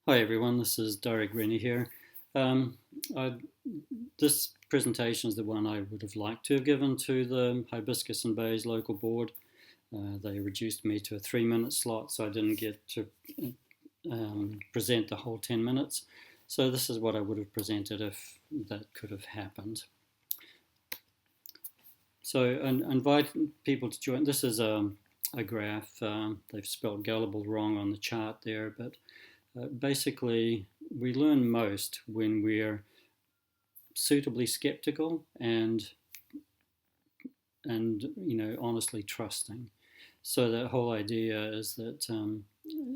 Hi everyone, this is Derek Rennie here. Um, I, this presentation is the one I would have liked to have given to the Hibiscus and Bays local board. They reduced me to a 3-minute slot, so I didn't get to present the whole 10 minutes. So this is what I would have presented if that could have happened. So invite people to join. This is a graph. They've spelled gullible wrong on the chart there, but basically, we learn most when we're suitably skeptical and honestly trusting. So that whole idea is that I'm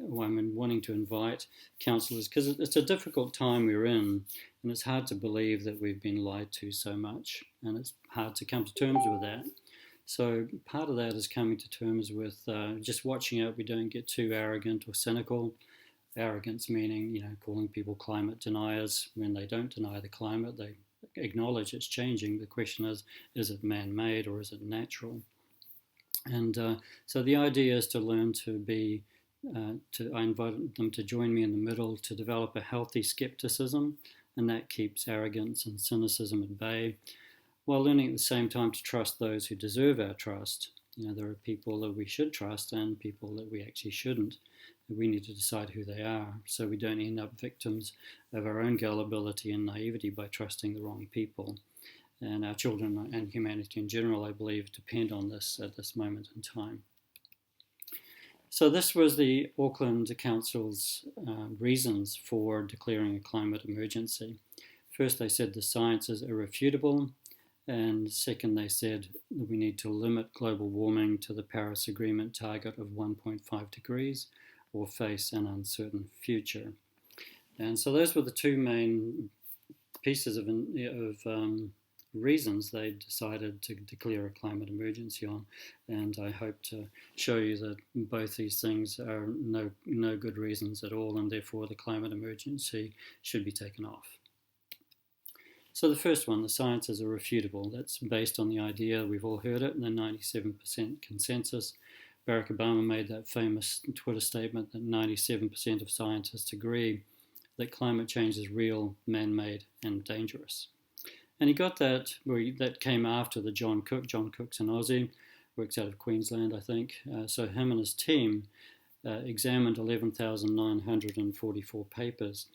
wanting to invite counsellors because it's a difficult time we're in, and it's hard to believe that we've been lied to so much, and it's hard to come to terms with that. So part of that is coming to terms with just watching out we don't get too arrogant or cynical. Arrogance meaning, calling people climate deniers when they don't deny the climate. They acknowledge it's changing. The question is it man-made or is it natural? And so the idea is to learn to be, I invite them to join me in the middle to develop a healthy skepticism, and that keeps arrogance and cynicism at bay, while learning at the same time to trust those who deserve our trust. There are people that we should trust and people that we actually shouldn't. We need to decide who they are so we don't end up victims of our own gullibility and naivety by trusting the wrong people. And our children and humanity in general, I believe, depend on this at this moment in time. So this was the Auckland Council's reasons for declaring a climate emergency. First, they said the science is irrefutable. And second, they said we need to limit global warming to the Paris Agreement target of 1.5 degrees or face an uncertain future. And so those were the two main pieces of reasons they decided to declare a climate emergency on. And I hope to show you that both these things are no good reasons at all, and therefore the climate emergency should be taken off. So the first one, the science is irrefutable. That's based on the idea, we've all heard it, the 97% consensus. Barack Obama made that famous Twitter statement that 97% of scientists agree that climate change is real, man-made, and dangerous. And he got that, that came after the John Cook. John Cook's an Aussie, works out of Queensland, I think. So him and his team examined 11,944 papers.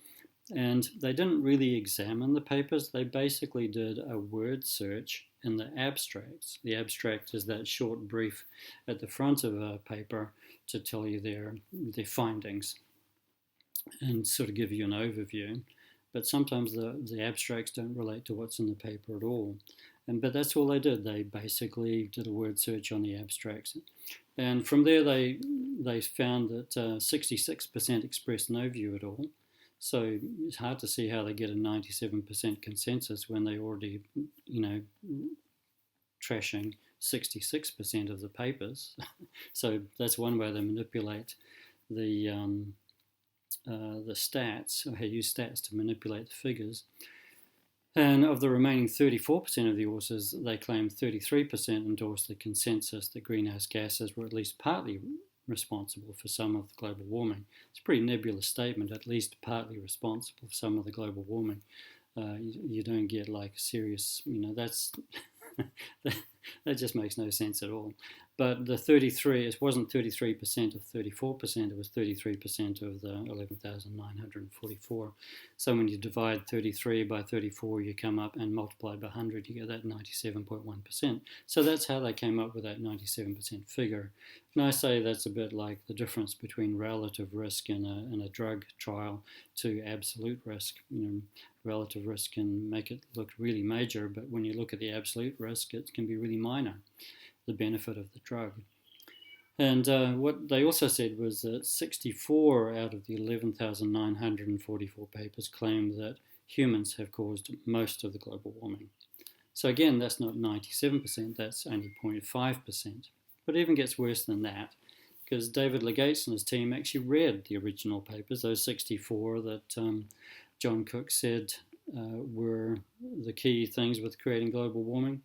And they didn't really examine the papers. They basically did a word search in the abstracts. The abstract is that short brief at the front of a paper to tell you their findings and sort of give you an overview. But sometimes the abstracts don't relate to what's in the paper at all. But that's all they did. They basically did a word search on the abstracts. And from there, they found that 66% expressed no view at all. So it's hard to see how they get a 97% consensus when they already, trashing 66% of the papers. So that's one way they manipulate the stats, or use stats to manipulate the figures. And of the remaining 34% of the authors, they claim 33% endorsed the consensus that greenhouse gases were at least partly responsible for some of the global warming. It's a pretty nebulous statement, at least partly responsible for some of the global warming. You don't get like serious, that's that just makes no sense at all. But the 33, it wasn't 33% of 34%, it was 33% of the 11,944. So when you divide 33 by 34, you come up and multiply by 100, you get that 97.1%. So that's how they came up with that 97% figure. And I say that's a bit like the difference between relative risk in a drug trial to absolute risk. Relative risk can make it look really major, but when you look at the absolute risk, it can be really minor, the benefit of the drug. And what they also said was that 64 out of the 11,944 papers claim that humans have caused most of the global warming. So again, that's not 97%, that's only 0.5%. But it even gets worse than that, because David Legates and his team actually read the original papers, those 64 that John Cook said were the key things with creating global warming.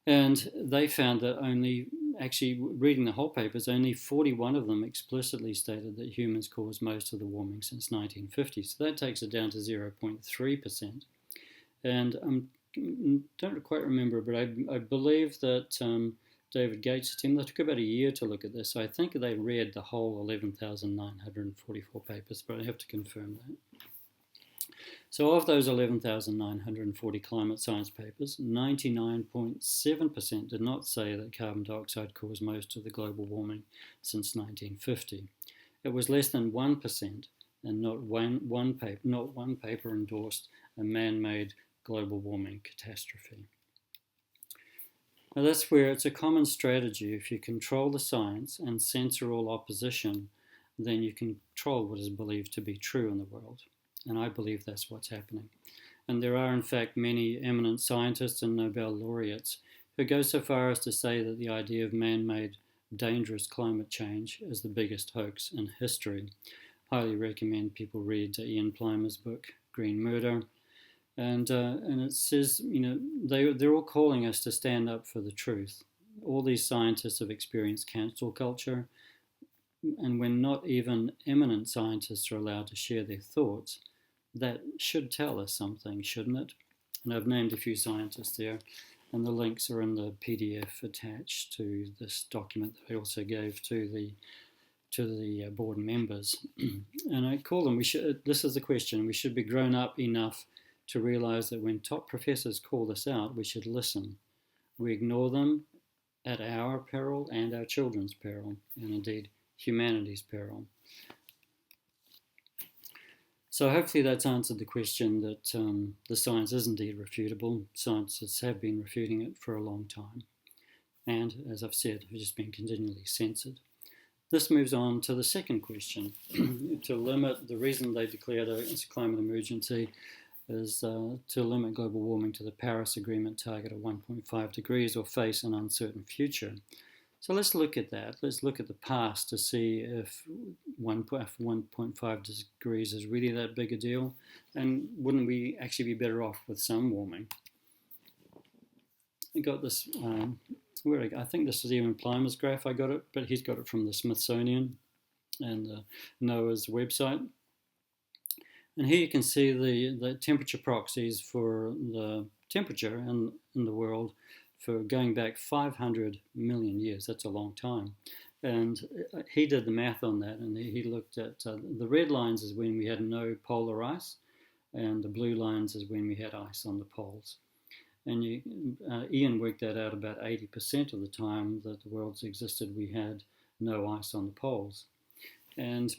And they found that only actually, reading the whole papers, only 41 of them explicitly stated that humans caused most of the warming since 1950. So that takes it down to 0.3%. And don't quite remember, but I believe that David Gates' team, they took about a year to look at this. So I think they read the whole 11,944 papers, but I have to confirm that. So of those 11,940 climate science papers, 99.7% did not say that carbon dioxide caused most of the global warming since 1950. It was less than 1%, and not one paper endorsed a man-made global warming catastrophe. Now that's where it's a common strategy. If you control the science and censor all opposition, then you control what is believed to be true in the world. And I believe that's what's happening. And there are, in fact, many eminent scientists and Nobel laureates who go so far as to say that the idea of man-made dangerous climate change is the biggest hoax in history. Highly recommend people read Ian Plimer's book, Green Murder. And it says, they're all calling us to stand up for the truth. All these scientists have experienced cancel culture, and when not even eminent scientists are allowed to share their thoughts, that should tell us something, shouldn't it? And I've named a few scientists there, and the links are in the PDF attached to this document that I also gave to the board members. And I call them, this is the question, we should be grown up enough to realize that when top professors call this out, we should listen. We ignore them at our peril and our children's peril, and indeed humanity's peril. So hopefully that's answered the question that the science is indeed refutable. Scientists have been refuting it for a long time. And as I've said, have just been continually censored. This moves on to the second question. To limit, the reason they declared a climate emergency is to limit global warming to the Paris Agreement target of 1.5 degrees or face an uncertain future. So let's look at that. Let's look at the past to see if 1.5 degrees is really that big a deal, and wouldn't we actually be better off with some warming? I got this, I think this is even Plimer's graph I got it, but he's got it from the Smithsonian and NOAA's website. And here you can see the temperature proxies for the temperature in the world for going back 500 million years. That's a long time. And he did the math on that, and he looked at the red lines is when we had no polar ice, and the blue lines is when we had ice on the poles. And Ian worked that out about 80% of the time that the world's existed, we had no ice on the poles. And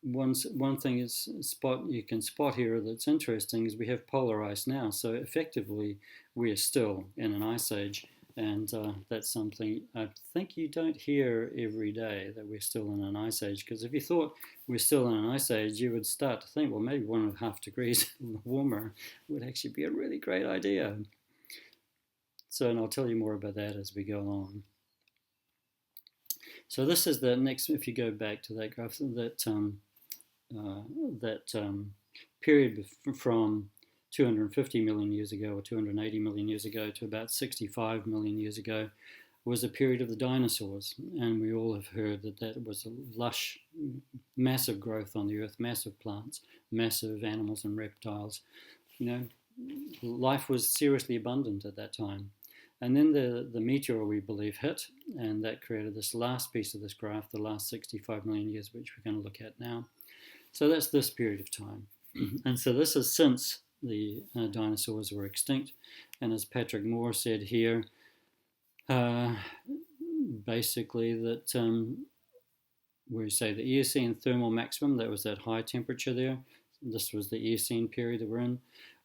one thing you can spot here that's interesting is we have polar ice now. So effectively, we are still in an ice age. And that's something I think you don't hear every day, that we're still in an ice age. Because if you thought we're still in an ice age, you would start to think, well, maybe 1.5 degrees warmer would actually be a really great idea. So, and I'll tell you more about that as we go along. So this is the next, if you go back to that graph, that period from 250 million years ago or 280 million years ago to about 65 million years ago was a period of the dinosaurs. And we all have heard that that was a lush, massive growth on the earth, massive plants, massive animals and reptiles. Life was seriously abundant at that time. And then the meteor, we believe, hit, and that created this last piece of this graph, the last 65 million years, which we're going to look at now. So that's this period of time. And so this is since the dinosaurs were extinct. And as Patrick Moore said here, basically that we say the Eocene thermal maximum, that was that high temperature there, this was the Eocene period that we're in,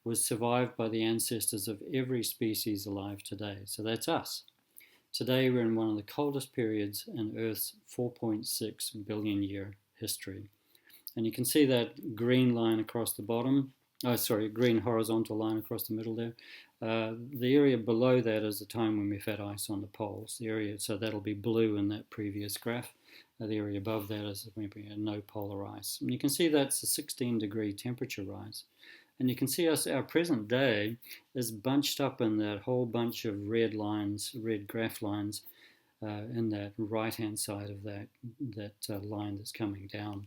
was survived by the ancestors of every species alive today. So that's us. Today we're in one of the coldest periods in Earth's 4.6 billion year history. And you can see that green line across the bottom, green horizontal line across the middle there. The area below that is the time when we've had ice on the poles. The area, so that'll be blue in that previous graph. The area above that is when we had no polar ice. And you can see that's a 16-degree temperature rise. And you can see our present day is bunched up in that whole bunch of red lines, red graph lines, in that right-hand side of that line that's coming down.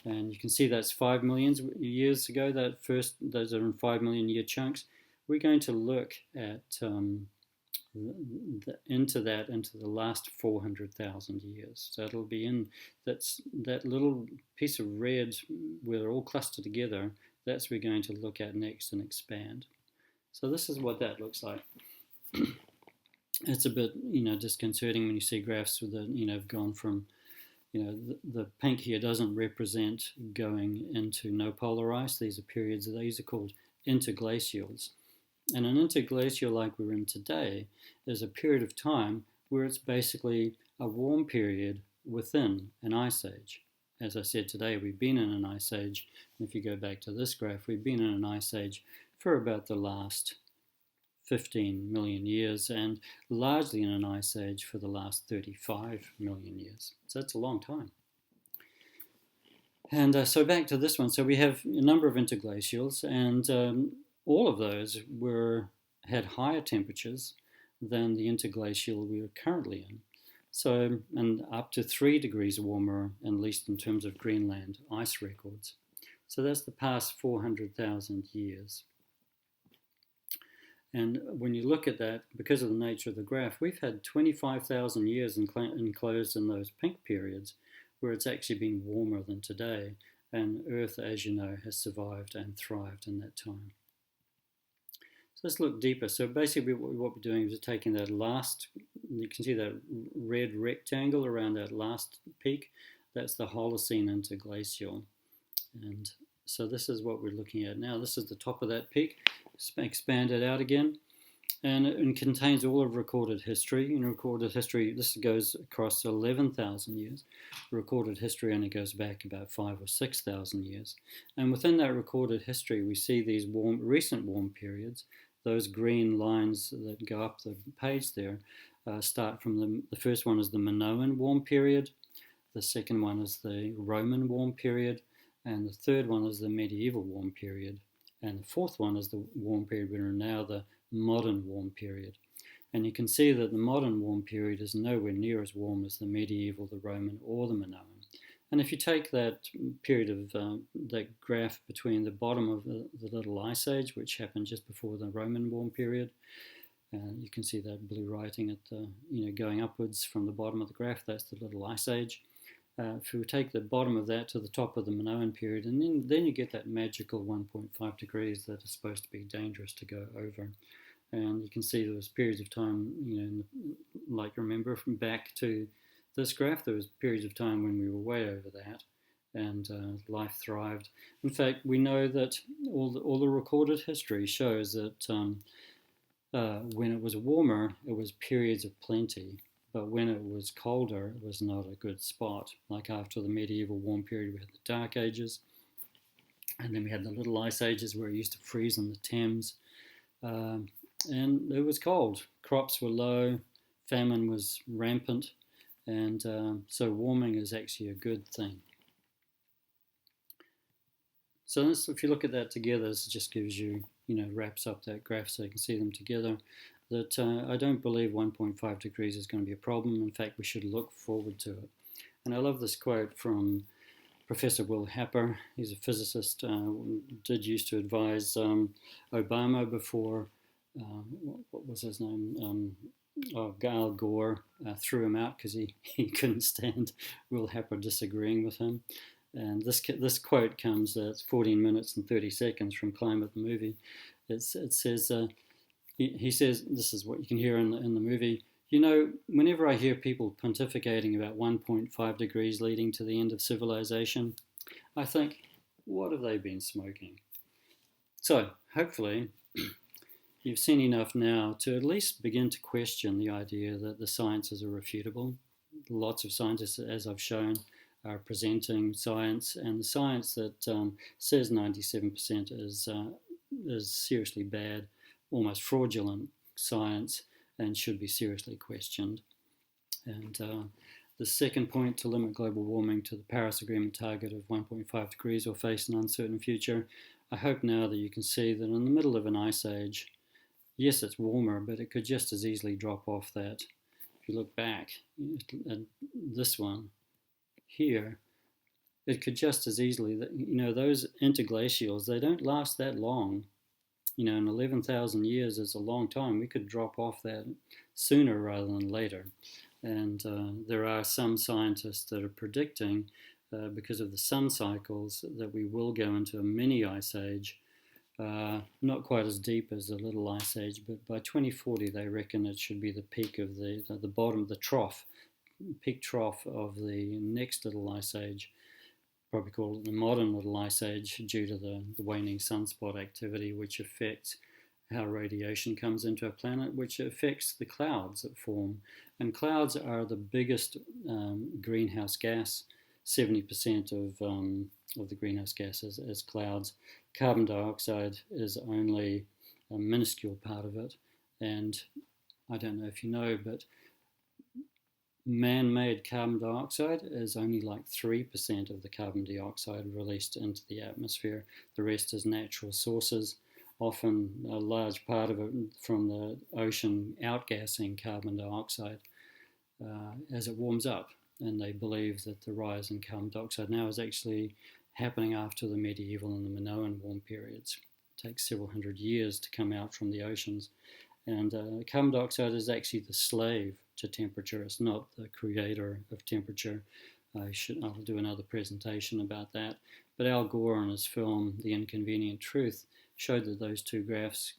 And you can see that's 5 million years ago. Those are in 5 million year chunks. We're going to look at into the last 400,000 years. So it'll be in that little piece of red where they're all clustered together. That's what we're going to look at next and expand. So this is what that looks like. It's a bit, disconcerting when you see graphs that, have gone from, the pink here doesn't represent going into no polar ice. These are called interglacials. And an interglacial like we're in today is a period of time where it's basically a warm period within an ice age. As I said today, we've been in an ice age. And if you go back to this graph, we've been in an ice age for about the last 15 million years and largely in an ice age for the last 35 million years. So that's a long time. And so back to this one. So we have a number of interglacials, and all of those had higher temperatures than the interglacial we are currently in. So, and up to 3 degrees warmer, at least in terms of Greenland ice records. So that's the past 400,000 years. And when you look at that, because of the nature of the graph, we've had 25,000 years enclosed in those pink periods where it's actually been warmer than today. And Earth, as you know, has survived and thrived in that time. So let's look deeper. So basically what we're doing is we're taking that last, you can see that red rectangle around that last peak. That's the Holocene interglacial. And so this is what we're looking at now. This is the top of that peak. Expand it out again. And it contains all of recorded history. In recorded history, this goes across 11,000 years. Recorded history only goes back about 5,000 or 6,000 years. And within that recorded history, we see these recent warm periods. Those green lines that go up the page there start from the first one is the Minoan warm period. The second one is the Roman warm period. And the third one is the medieval warm period. And the fourth one is the warm period we're in now, the modern warm period. And you can see that the modern warm period is nowhere near as warm as the medieval, the Roman, or the Minoan. And if you take that period of that graph between the bottom of the little ice age, which happened just before the Roman warm period, you can see that blue writing at the, going upwards from the bottom of the graph. That's the little ice age. If we take the bottom of that to the top of the Minoan period, and then you get that magical 1.5 degrees that is supposed to be dangerous to go over. And you can see there was periods of time, like remember from back to this graph, there was periods of time when we were way over that, and life thrived. In fact, we know that all the recorded history shows that when it was warmer, it was periods of plenty. But when it was colder, it was not a good spot. Like after the medieval warm period, we had the Dark Ages. And then we had the Little Ice Ages where it used to freeze in the Thames. And it was cold. Crops were low. Famine was rampant. And so warming is actually a good thing. So if you look at that together, this just gives you, wraps up that graph so you can see them together. That I don't believe 1.5 degrees is going to be a problem. In fact, we should look forward to it. And I love this quote from Professor Will Happer. He's a physicist, did used to advise Obama before, what was his name? Al Gore threw him out because he couldn't stand Will Happer disagreeing with him. And this quote comes at 14 minutes and 30 seconds from Climate the movie. It says, he says, this is what you can hear in the movie, whenever I hear people pontificating about 1.5 degrees leading to the end of civilization, I think, what have they been smoking? So, hopefully, you've seen enough now to at least begin to question the idea that the science is irrefutable. Lots of scientists, as I've shown, are presenting science, and the science that says 97% is seriously bad, almost fraudulent science, and should be seriously questioned. And the second point, to limit global warming to the Paris Agreement target of 1.5 degrees or face an uncertain future, I hope now that you can see that in the middle of an ice age, yes, it's warmer, but it could just as easily drop off that if you look back at this one here, it could just as easily, those interglacials, they don't last that long. In 11,000 years is a long time. We could drop off that sooner rather than later. And there are some scientists that are predicting, because of the sun cycles, that we will go into a mini ice age, not quite as deep as the little ice age, but by 2040 they reckon it should be the peak of the bottom, the trough, peak trough of the next little ice age. Probably call it the modern little ice age, due to the waning sunspot activity, which affects how radiation comes into our planet, which affects the clouds that form. And clouds are the biggest greenhouse gas. 70% of the greenhouse gases is clouds. Carbon dioxide is only a minuscule part of it. And I don't know if you know, but man-made carbon dioxide is only like 3% of the carbon dioxide released into the atmosphere. The rest is natural sources, often a large part of it from the ocean outgassing carbon dioxide as it warms up. And they believe that the rise in carbon dioxide now is actually happening after the medieval and the Minoan warm periods. It takes several hundred years to come out from the oceans. And carbon dioxide is actually the slave to temperature. It's not the creator of temperature. I'll do another presentation about that. But Al Gore, in his film The Inconvenient Truth, showed that those two graphs,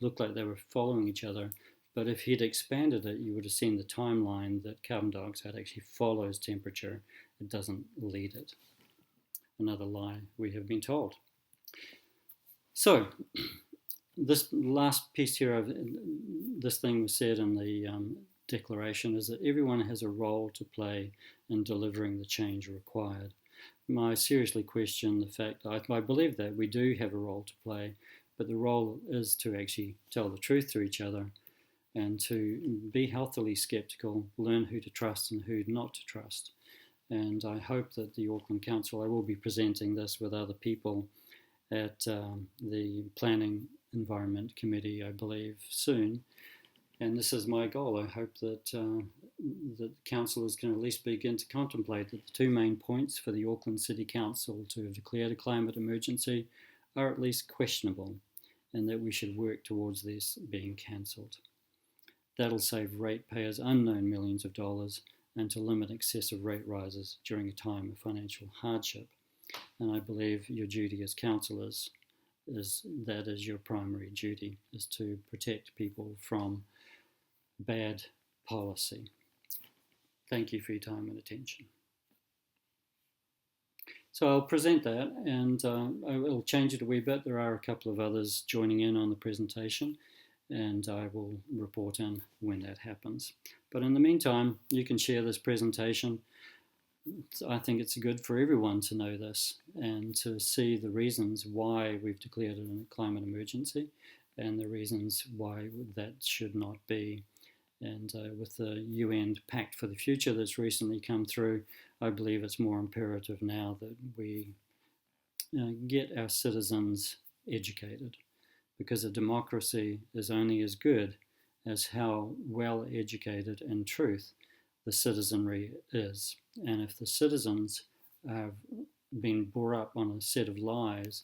looked like they were following each other. But if he'd expanded it, you would have seen the timeline that carbon dioxide actually follows temperature. It doesn't lead it. Another lie we have been told. So, this last piece here of this thing was said in the declaration, is that everyone has a role to play in delivering the change required. I seriously question the fact, I believe that we do have a role to play, but the role is to actually tell the truth to each other and to be healthily skeptical, learn who to trust and who not to trust. And I hope that the Auckland Council, I will be presenting this with other people at the Planning Environment Committee, I believe, soon. And this is my goal. I hope that that councillors can at least begin to contemplate that the two main points for the Auckland City Council to have declared a climate emergency are at least questionable, and that we should work towards this being cancelled. That'll save ratepayers unknown millions of dollars, and to limit excessive rate rises during a time of financial hardship. And I believe your duty as councillors is your primary duty, is to protect people from bad policy. Thank you for your time and attention. So I'll present that, and I will change it a wee bit. There are a couple of others joining in on the presentation, and I will report in when that happens. But in the meantime, you can share this presentation. I think it's good for everyone to know this and to see the reasons why we've declared it a climate emergency and the reasons why that should not be. And with the UN Pact for the Future that's recently come through, I believe it's more imperative now that we get our citizens educated, because a democracy is only as good as how well educated in truth the citizenry is. And if the citizens have been brought up on a set of lies,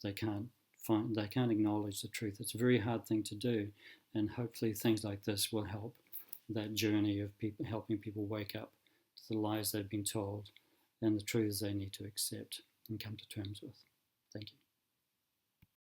they can't acknowledge the truth. It's a very hard thing to do, and hopefully things like this will help that journey of people, helping people wake up to the lies they've been told and the truths they need to accept and come to terms with. Thank you.